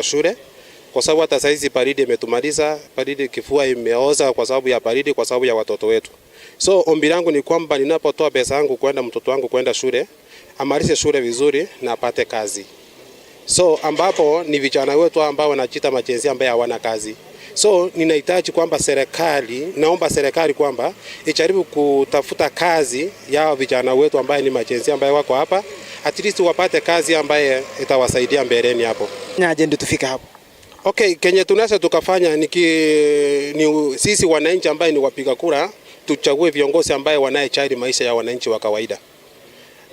shule kwa sababu hata saizi baridi imetumaliza, baridi kifua imeoza kwa sababu ya baridi, kwa sababu ya watoto wetu. So ombi langu ni kwamba ninapotoa pesa yangu kwenda mtoto wangu kwenda shule, amalize shule vizuri na apate kazi. So ambapo ni vijana wetu ambao wanachita majenzi ambaye hawana kazi. So ninahitaji kwamba naomba serikali kwamba ijaribu kutafuta kazi ya vijana wetu ambaye ni majenzi ambaye wako hapa, at least wapate kazi ambaye itawasaidia mbeleni hapo. Na ajenda tufika hapo. Okay, Kenya tunaweza tukafanya ni sisi wananchi ambaye ni wapiga kura, tuchague viongozi ambaye wanayejali maisha ya wananchi wa kawaida.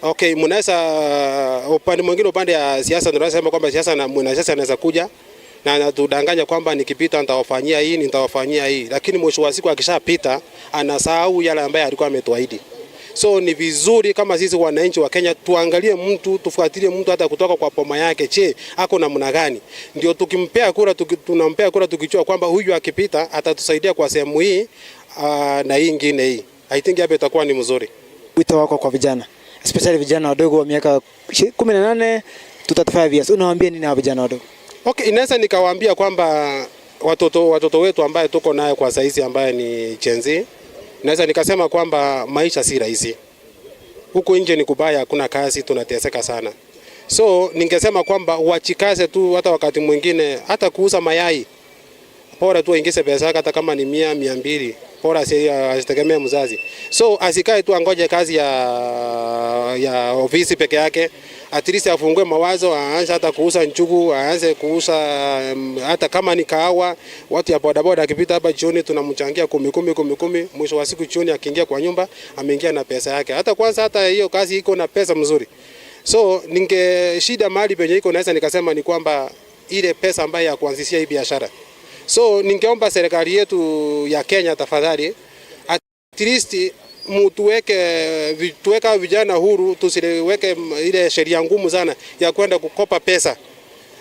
Okay, mnaweza upande mwingine, upande ya siasa tunaweza sema kwamba siasa na mwanasiasa anaweza kuja na tudanganya kwamba nikipita nitawafanyia hii, nitawafanyia hii, lakini mwisho wa siku akishapita anasahau yale ambaye alikuwa ametuahidi. So ni vizuri kama sisi wananchi wa Kenya tuangalie mtu, tufuatilie mtu hata kutoka kwa poma yake, je, ako namna gani? Ndio tukimpea kura, tunampea kura tukijua kwamba huyu akipita atatusaidia kwa sehemu hii na hii nyingine hii. I think hapo itakuwa ni mzuri. Wito wako kwa vijana, especially vijana wadogo wa miaka 18 to 35 years, unawaambia nini hao vijana wadogo? Okay, inaweza nikawaambia kwamba watoto wetu ambaye tuko naye kwa saizi ambaye ni Gen Z, naweza nikasema kwamba maisha si rahisi. Huko nje ni kubaya, hakuna kazi, tunateseka sana. So ningesema kwamba wachikaze tu, hata wakati mwingine hata kuuza mayai. Bora tu aingize pesa hata kama ni 100, 200. Bora asitegemee mzazi. So asikae tu angoje kazi ya ofisi peke yake. At least afungue mawazo, aanze hata kuuza njugu, aanze kuuza hata kama ni kahawa. Watu ya bodaboda akipita hapa jioni tunamchangia 10. Mwisho wa siku jioni akiingia kwa nyumba ameingia na pesa yake. Hata kwanza hata hiyo kazi iko na pesa mzuri. So shida mahali penye iko naweza nikasema ni kwamba ile pesa ambayo ya kuanzishia hii biashara. So ningeomba serikali yetu ya Kenya tafadhali, at least tuweka vijana huru, tusiweke ile sheria ngumu sana ya kwenda kukopa pesa.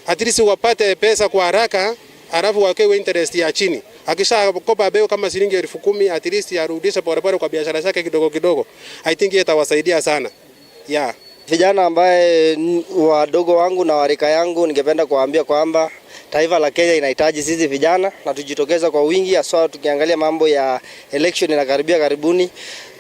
At least wapate pesa kwa haraka, alafu wakewe interest ya chini. Akisha kopa beo kama shilingi 10,000, at least arudishe pole kwa biashara zake kidogo. I think itawasaidia sana. Yeah. Vijana ambaye wadogo wangu na warika yangu, ningependa kuambia kwamba taifa la Kenya inahitaji sisi vijana na tujitokeza kwa wingi, hasa tukiangalia mambo ya election karibuni.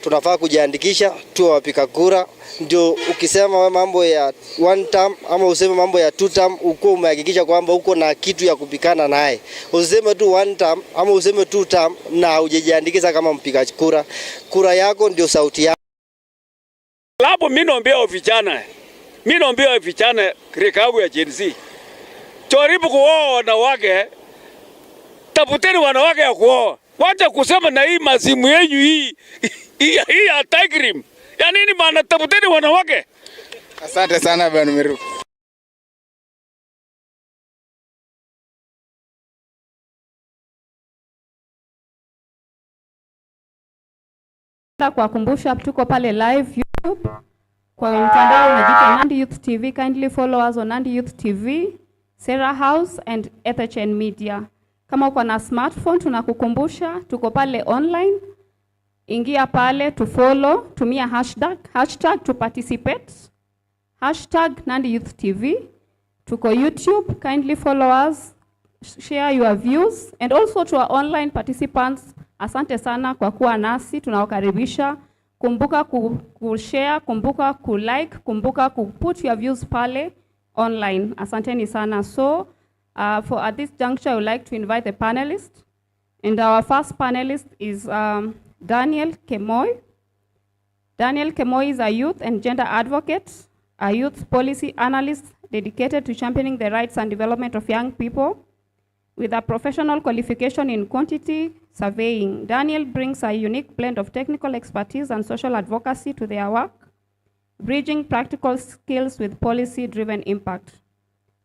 Tunafaa kujiandikisha, tuwe wapiga kura. Ndio ukisema mambo ya one term ama useme mambo ya two term, uko umehakikisha kwamba uko na kitu ya kupikana naye. Useme tu one term ama useme two term na hujajiandikisha kama mpiga kura. Kura yako ndio sauti yako. Lapo mimi naombea vijana kirikabu ya Gen Z. Jaribu kuoa wanawake, tafuteni wanawake ya kuoa. Wacha kusema na hii mazimu yenu hii ya Tigrim. Ya nini bana, tafuteni wanawake? Asante sana bwana Miru. Kuwakumbusha tuko pale live YouTube kwa mtandao unajiita Nandi Youth TV. Kindly follow us on Nandi Youth TV, Sarah House and FHN Media. Kama uko na smartphone tunakukumbusha tuko pale online. Ingia pale to follow, tumia hashtag to participate. #Nandi Youth TV. Tuko YouTube, kindly follow us, share your views, and also to our online participants, asante sana kwa kuwa nasi, tunawakaribisha. Kumbuka kushare, kumbuka kulike, kumbuka put your views pale online. Asanteni sana. So for at this juncture, I would like to invite the panelists. And our first panelist is Daniel Kemoy. Daniel Kemoy is a youth and gender advocate, a youth policy analyst dedicated to championing the rights and development of young people. With a professional qualification in quantity surveying, Daniel brings a unique blend of technical expertise and social advocacy to their work, bridging practical skills with policy-driven impact.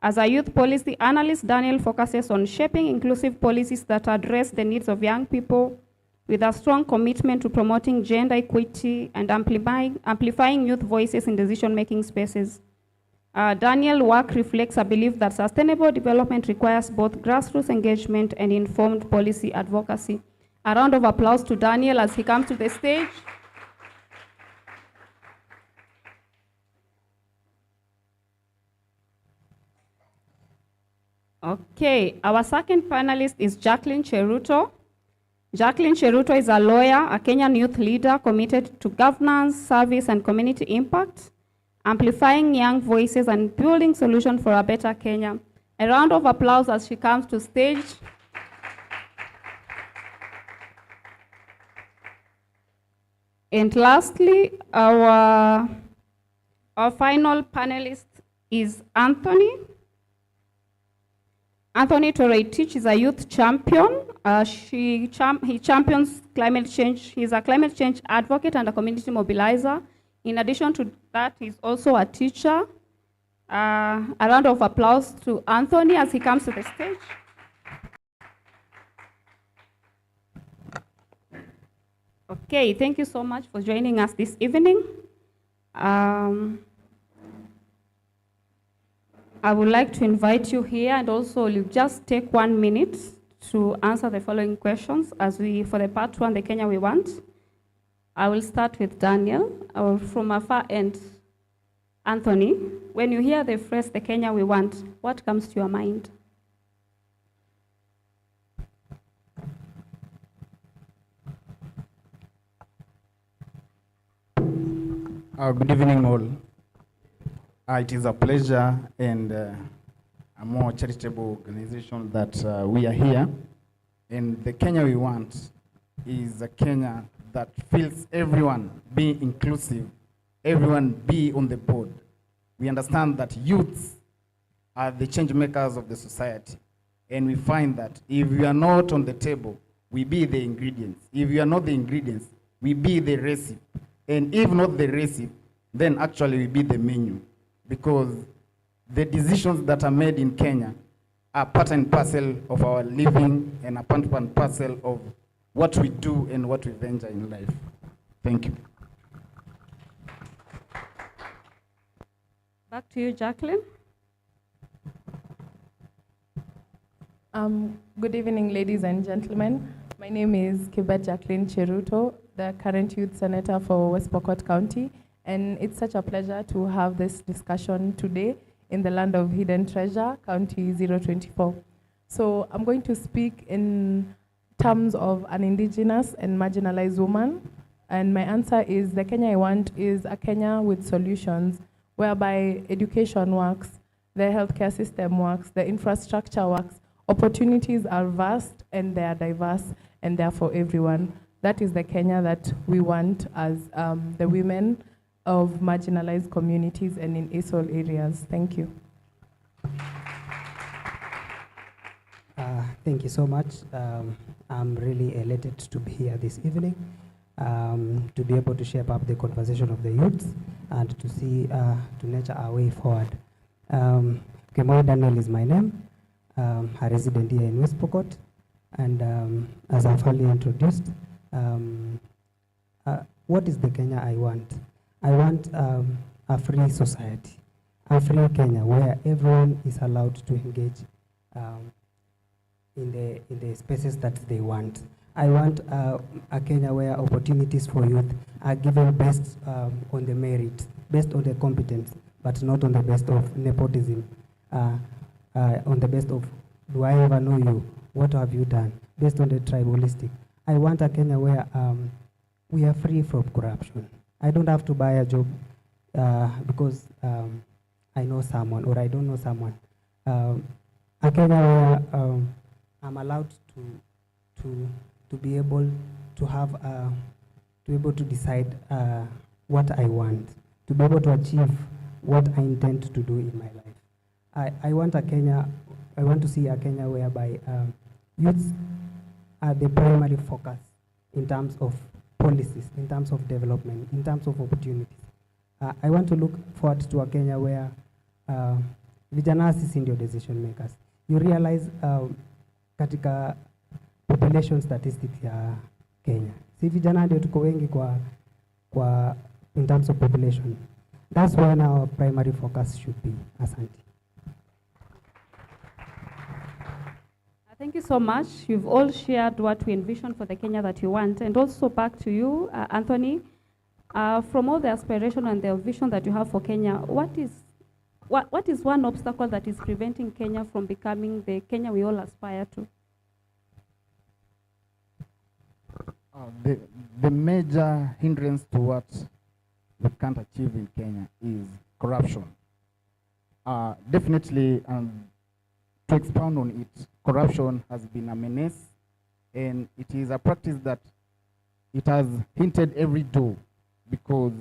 As a youth policy analyst, Daniel focuses on shaping inclusive policies that address the needs of young people with a strong commitment to promoting gender equity and amplifying youth voices in decision-making spaces. Daniel's work reflects a belief that sustainable development requires both grassroots engagement and informed policy advocacy. A round of applause to Daniel as he comes to the stage. Okay, our second panelist is Jacqueline Cheruto. Jacqueline Cheruto is a lawyer, a Kenyan youth leader committed to governance, service, and community impact, amplifying young voices and building solutions for a better Kenya. A round of applause as she comes to stage. And lastly, our final panelist is Anthony. Anthony Toreitich is a youth champion. He champions climate change. He's a climate change advocate and a community mobilizer. In addition to that, he's also a teacher. A round of applause to Anthony as he comes to the stage. Okay, thank you so much for joining us this evening. I would like to invite you here, and also you'll just take 1 minute to answer the following questions for the part 1, the Kenya we want. I will start with Daniel, from a far end. Anthony, when you hear the phrase, the Kenya we want, what comes to your mind? Good evening all. It is a pleasure and a more charitable organization that we are here. And the Kenya we want is a Kenya that feels everyone be inclusive, everyone be on the board. We understand that youths are the change makers of the society. And we find that if we are not on the table, we be the ingredients. If we are not the ingredients, we be the recipe. And if not the recipe, then actually we be the menu. Because the decisions that are made in Kenya are part and parcel of our living and a part and parcel of what we do and what we venture in life. Thank you. Back to you, Jacqueline. Good evening, ladies and gentlemen. My name is Kibet Jacqueline Cheruto, the current youth senator for West Pokot County. And it's such a pleasure to have this discussion today in the land of hidden treasure, County 024. So I'm going to speak in terms of an indigenous and marginalized woman. And my answer is the Kenya I want is a Kenya with solutions, whereby education works, the healthcare system works, the infrastructure works, opportunities are vast and they are diverse and they're for everyone. That is the Kenya that we want as the women of marginalized communities and in ASOL areas. Thank you. Thank you so much. I'm really elated to be here this evening, to be able to shape up the conversation of the youths and to see, to nurture our way forward. Kemoy Daniel is my name. A resident here in West Pokot, and as I've earlier introduced, what is the Kenya I want? I want a free society, a free Kenya where everyone is allowed to engage in the spaces that they want. I want a Kenya where opportunities for youth are given based on the merit, based on the competence, but not on the base of nepotism, on the base of, do I ever know you? What have you done? Based on the tribalistic. I want a Kenya where we are free from corruption. I don't have to buy a job because I know someone or I don't know someone. A Kenya where I'm allowed to be able to have, to be able to decide what I want, to be able to achieve what I intend to do in my life. I want a Kenya, I want to see a Kenya whereby youths are the primary focus in terms of policies, in terms of development, in terms of opportunities. I want to look forward to a Kenya where vijana sisi ndio decision makers. You realize katika population statistics ya Kenya, si vijana ndio tuko wengi kwa in terms of population. That's where our primary focus should be. Asante. Thank you so much. You've all shared what we envision for the Kenya that you want. And also back to you, Anthony. From all the aspiration and the vision that you have for Kenya, what what is one obstacle that is preventing Kenya from becoming the Kenya we all aspire to? The major hindrance to what we can't achieve in Kenya is corruption. Definitely, to expound on it, corruption has been a menace, and it is a practice that it has hinted every door, because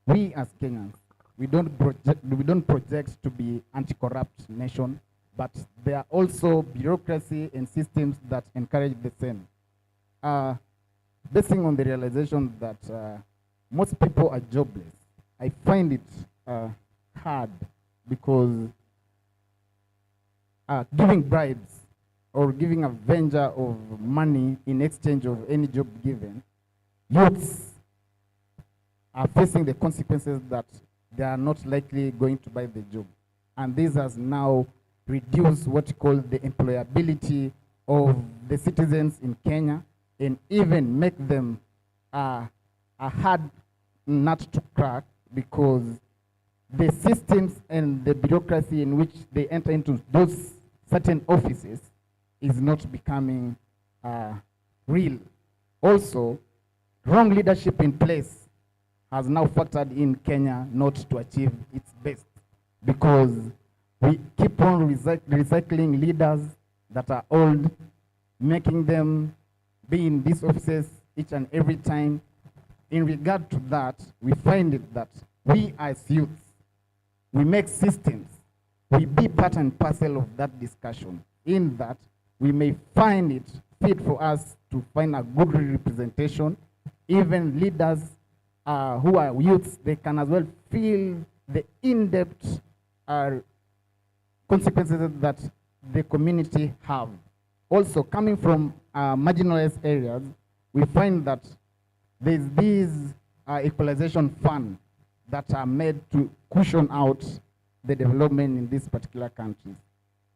we as Kenyans, we don't project to be anti-corrupt nation, but there are also bureaucracy and systems that encourage the same. Basing on the realization that most people are jobless, I find it hard, because giving bribes or giving a venture of money in exchange of any job given, youths are facing the consequences that they are not likely going to buy the job. And this has now reduced what you call the employability of the citizens in Kenya, and even make them a hard nut to crack, because the systems and the bureaucracy in which they enter into those certain offices is not becoming real. Also, wrong leadership in place has now factored in Kenya not to achieve its best, because we keep on recycling leaders that are old, making them be in these offices each and every time. In regard to that, we find it that we as youths, we make systems, we be part and parcel of that discussion, in that we may find it fit for us to find a good representation. Even leaders who are youths, they can as well feel the in-depth consequences that the community have. Also, coming from marginalized areas, we find that there's these equalization funds that are made to cushion out the development in these particular countries.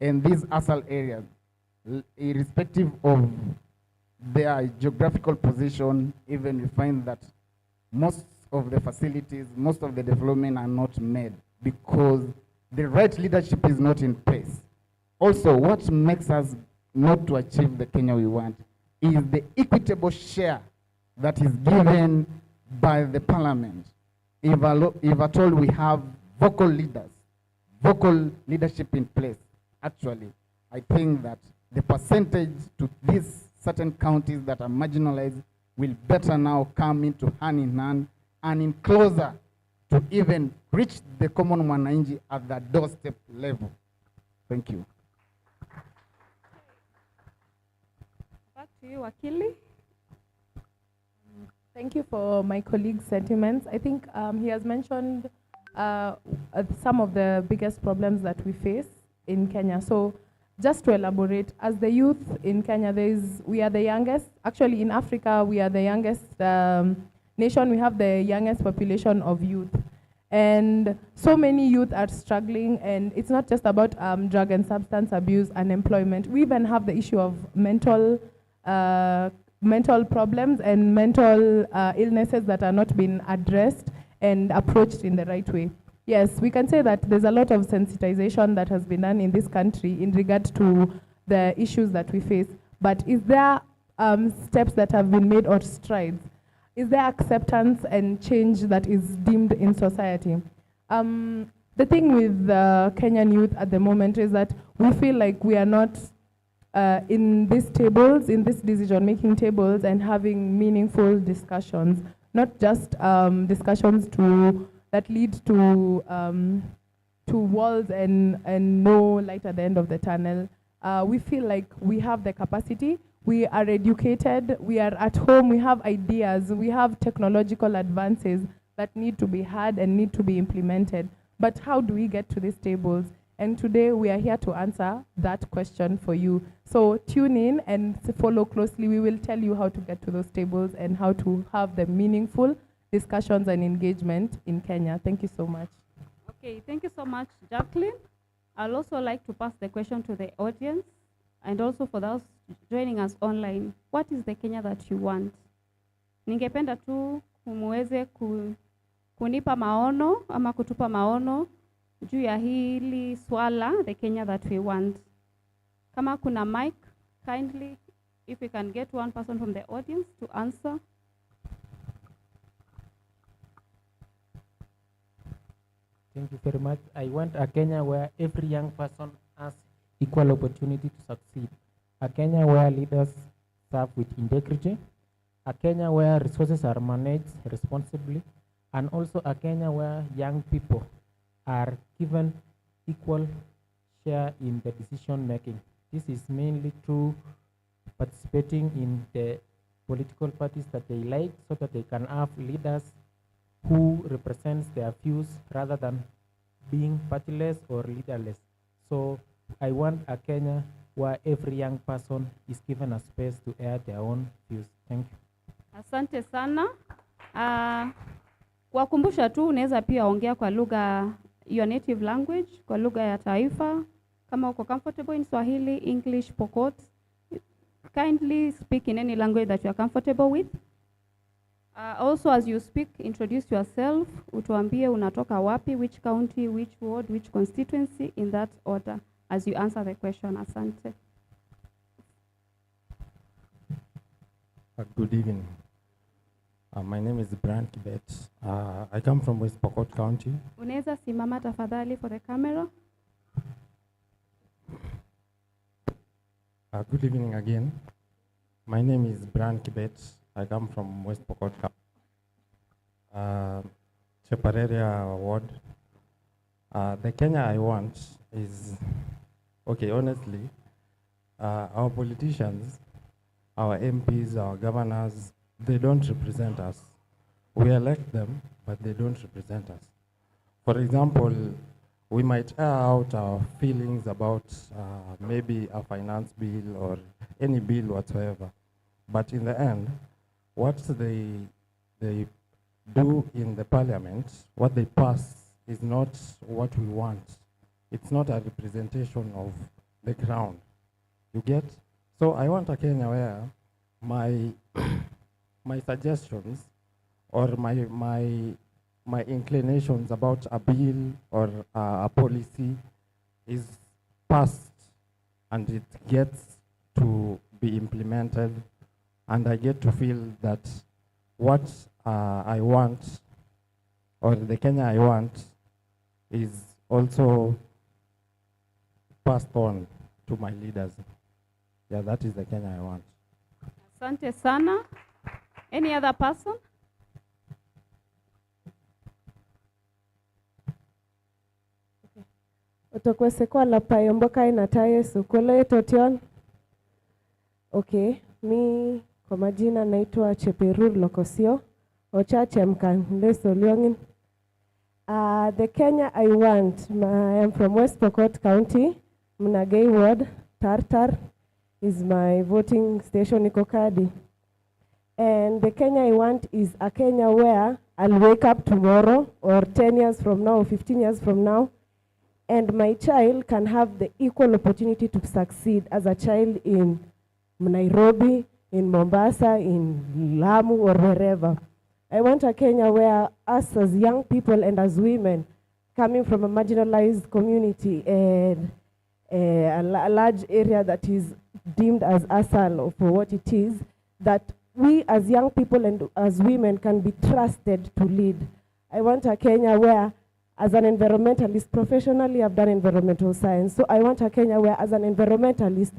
And these ASAL areas, irrespective of their geographical position, even we find that most of the facilities, most of the development are not made, because the right leadership is not in place. Also, what makes us not to achieve the Kenya we want is the equitable share that is given by the parliament. If at all we have vocal leaders, vocal leadership in place, actually, I think that the percentage to these certain counties that are marginalized will better now come into hand in hand and in closer to even reach the common mwananchi at the doorstep level. Thank you. Back to you, Wakili. Thank you for my colleague's sentiments. I think he has mentioned some of the biggest problems that we face in Kenya. So just to elaborate, as the youth in Kenya, we are the youngest. Actually, in Africa, we are the youngest nation. We have the youngest population of youth. And so many youth are struggling, and it's not just about drug and substance abuse, unemployment. We even have the issue of mental problems and mental illnesses that are not being addressed and approached in the right way. Yes, we can say that there's a lot of sensitization that has been done in this country in regard to the issues that we face. But is there steps that have been made or strides? Is there acceptance and change that is deemed in society? The thing with the Kenyan youth at the moment is that we feel like we are not in these tables, in these decision-making tables, and having meaningful discussions, not just discussions that lead to walls and no light at the end of the tunnel. We feel like we have the capacity, we are educated, we are at home, we have ideas, we have technological advances that need to be had and need to be implemented. But how do we get to these tables? And today we are here to answer that question for you. So tune in and follow closely. We will tell you how to get to those tables and how to have the meaningful discussions and engagement in Kenya. Thank you so much. Okay, thank you so much, Jacqueline. I'll also like to pass the question to the audience, and also for those joining us online. What is the Kenya that you want? Ningependa tu muweze kunipa maono ama kutupa maono juu ya hili swala, the Kenya that we want. Kama kuna mic, kindly, if we can get one person from the audience to answer. Thank you very much. I want a Kenya where every young person has equal opportunity to succeed. A Kenya where leaders serve with integrity. A Kenya where resources are managed responsibly. And also a Kenya where young people are given equal share in the decision making. This is mainly through participating in the political parties that they like, so that they can have leaders who represents their views rather than being partyless or leaderless. So I want a Kenya where every young person is given a space to air their own views. Thank you. Asante sana. Wakumbusha tu, unaweza pia ongea kwa lugha, your native language, kwa lugha ya taifa. Kama uko comfortable in Swahili, English, Pokot, kindly speak in any language that you are comfortable with. Also, as you speak, introduce yourself, utuambie unatoka wapi, which county, which ward, which constituency, in that order, as you answer the question. Asante. Good evening. My name is Brian Kibet. I come from West Pokot County. Unaweza simama tafadhali for the camera. Good evening again. My name is Brian Kibet. I come from West Pokot County. Chepareria ward. The Kenya I want is, okay, honestly, our politicians, our MPs, our governors, they don't represent us. We elect them, but they don't represent us. For example, we might air out our feelings about maybe a finance bill or any bill whatsoever. But in the end, what they do in the parliament, what they pass is not what we want. It's not a representation of the ground. You get? So I want a Kenya where my my suggestions or my inclinations about a bill or a policy is passed and it gets to be implemented, and I get to feel that what I want, or the Kenya I want, is also passed on to my leaders. Yeah, that is the Kenya I want. Asante sana. Any other person? Otokwese la payomboka inataye sukule totion. Okay, mi kwa majina naitwa Cheperur Lokosio, Ochache Mkandeso Liongin. The Kenya I want, I am from West Pokot County, Mnagei Ward, Tartar is my voting station, Ikokadi. And the Kenya I want is a Kenya where I'll wake up tomorrow or 10 years from now or 15 years from now, and my child can have the equal opportunity to succeed as a child in Nairobi, in Mombasa, in Lamu, or wherever. I want a Kenya where us as young people and as women coming from a marginalized community and a large area that is deemed as ASAL for what it is, that we as young people and as women can be trusted to lead. I want a Kenya where, as an environmentalist, professionally I've done environmental science, so I want a Kenya where, as an environmentalist,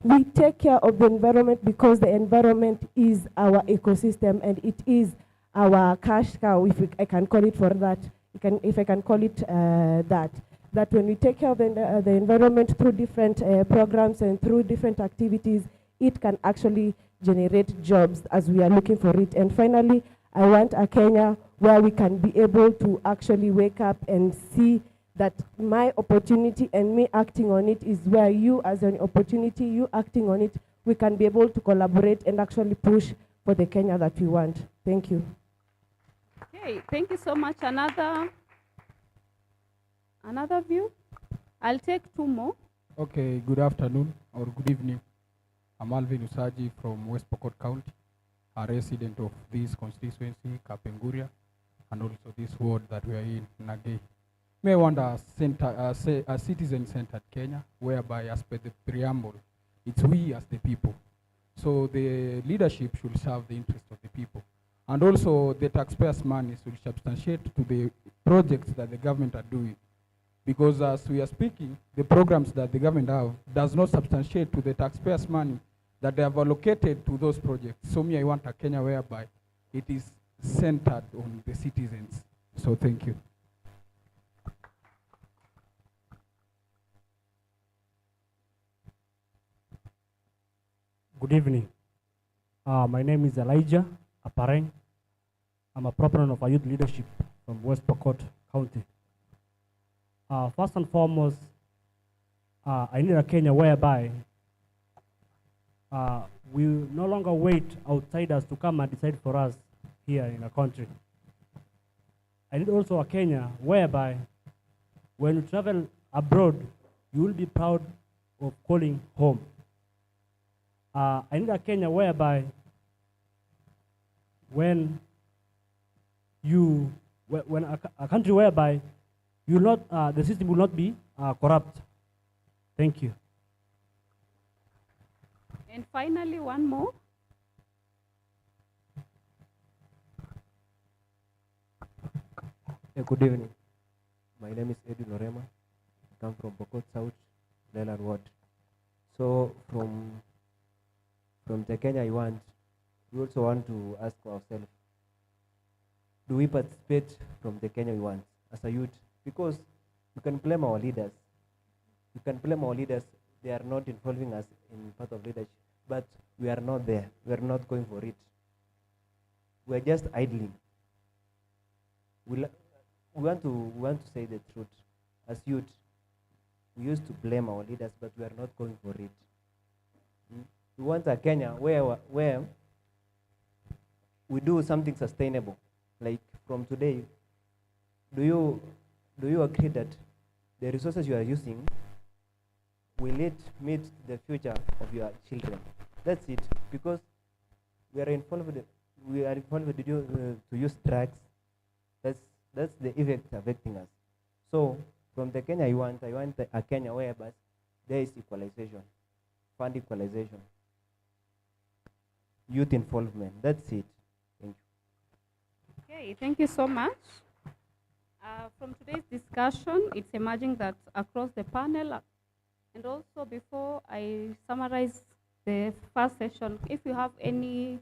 we take care of the environment because the environment is our ecosystem and it is our cash cow, if I can call it for that, if I can call it that when we take care of the environment through different programs and through different activities, it can actually generate jobs as we are looking for it. And finally, I want a Kenya where we can be able to actually wake up and see that my opportunity and me acting on it is where you, as an opportunity, you acting on it, we can be able to collaborate and actually push for the Kenya that we want. Thank you. Okay, thank you so much. Another view? I'll take two more. Okay, good afternoon or good evening. I'm Alvin Usaji from West Pokot County, a resident of this constituency, Kapenguria, and also this ward that we are in, Nagei. may want a citizen-centered Kenya, whereby, as per the preamble, it's we as the people. So the leadership should serve the interest of the people. And also the taxpayers' money should substantiate to the projects that the government are doing. Because as we are speaking, the programs that the government have does not substantiate to the taxpayers' money that they have allocated to those projects. So me, I want a Kenya whereby it is centered on the citizens. So thank you. Good evening. My name is Elijah Apareng. I'm a proponent of a youth leadership from West Pokot County. First and foremost, I need a Kenya whereby we no longer wait outsiders to come and decide for us here in our country. I need also a Kenya whereby when you travel abroad, you will be proud of calling home. I need a Kenya whereby when a country whereby you not the system will not be corrupt. Thank you. And finally, one more. Good evening. My name is Eddie Lorema. I come from Pokot South, Leland Ward. So from the Kenya we also want to ask ourselves, do we participate from the Kenya we want as a youth? Because you can blame our leaders. You can blame our leaders. They are not involving us in part of leadership, but we are not there. We are not going for it. We are just idling. We want to say the truth. As youth, we used to blame our leaders, but we are not going for it. We want a Kenya where we do something sustainable. Like from today, do you agree that the resources you are using will it meet the future of your children? That's it. Because we are involved to use drugs. That's the effect affecting us. So from the Kenya I want a Kenya whereby there is equalization, fund equalization, youth involvement. That's it. Thank you. Okay, thank you so much. From today's discussion, it's emerging that across the panel, and also before I summarize the first session, if you have any,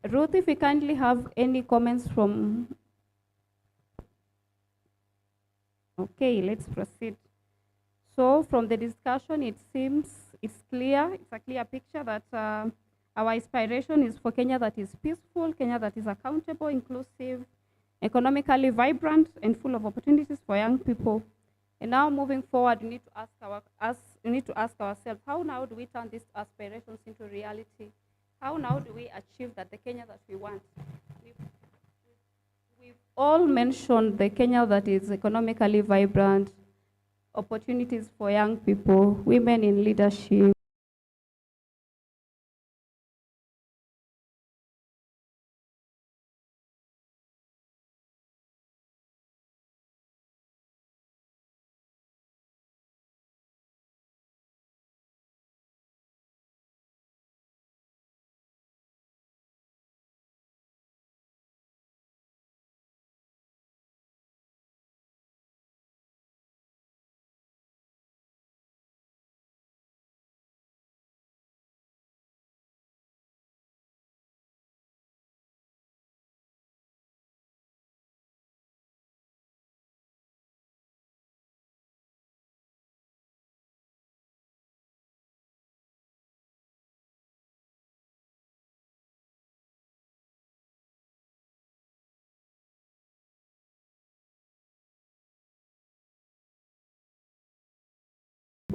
Ruth, if you kindly have any comments from, okay, let's proceed. So from the discussion, it seems it's a clear picture that our aspiration is for Kenya that is peaceful, Kenya that is accountable, inclusive, economically vibrant, and full of opportunities for young people. And now moving forward, we need to ask ourselves, how now do we turn these aspirations into reality? How now do we achieve that the Kenya that we want? We've all mentioned the Kenya that is economically vibrant, opportunities for young people, women in leadership.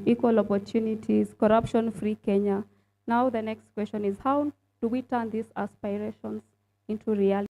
Equal opportunities, corruption-free Kenya. Now the next question is, how do we turn these aspirations into reality?